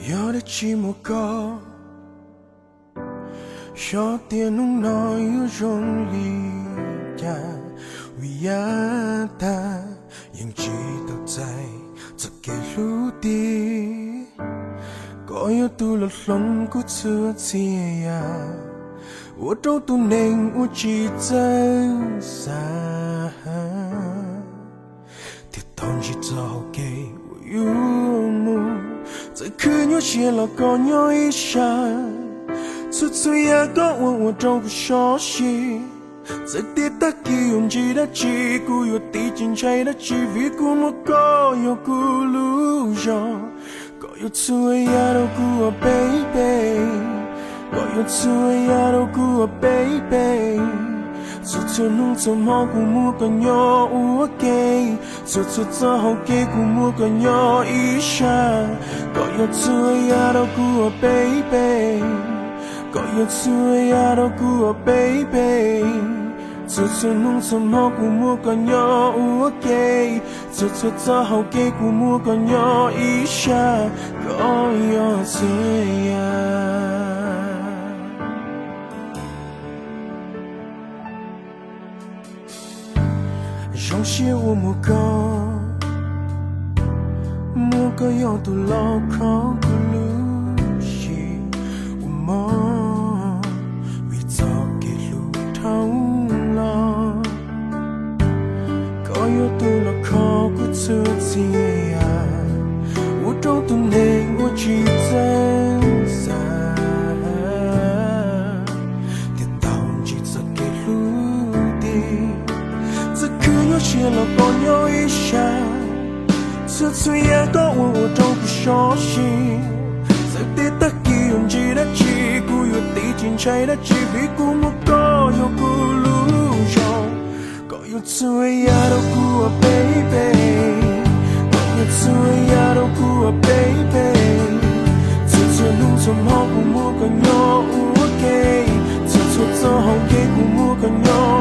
有的寂寞高，有点弄闹又用力呀，为呀他ยัง知道在这个路地，ก็有度了龙骨粗刺呀，我都都能我记真啥，铁东西走给我有梦。在可有些老高鸟一下，粗粗呀高我都不熟悉。在跌打给拥挤的击鼓，有地精彩的机会，鼓木高有鼓路上，高有粗呀都鼓啊 baby， 高有粗呀都鼓啊 baby。粗粗弄粗毛鼓木个鸟我给，粗粗早好给鼓木个鸟一下，高有粗呀都鼓啊 baby， 高有粗呀都鼓啊 baby。粗粗弄粗毛鼓木个鸟我给，粗粗早好给鼓木个鸟一下，高有粗呀。用些我木高，木个要都牢靠个路西，我梦为早给路头了，高要都牢靠个车子呀，我都都能我记真啥，跌倒记着给路的。有些老高鸟一下，粗粗呀高我都不熟悉。在跌打给拥挤的击鼓，有地精彩的机会，鼓木高有鼓路上，高有粗呀都鼓啊 baby， 高有粗呀都鼓啊 baby。粗粗弄粗毛鼓木个鸟我给，粗粗早好给鼓木个鸟。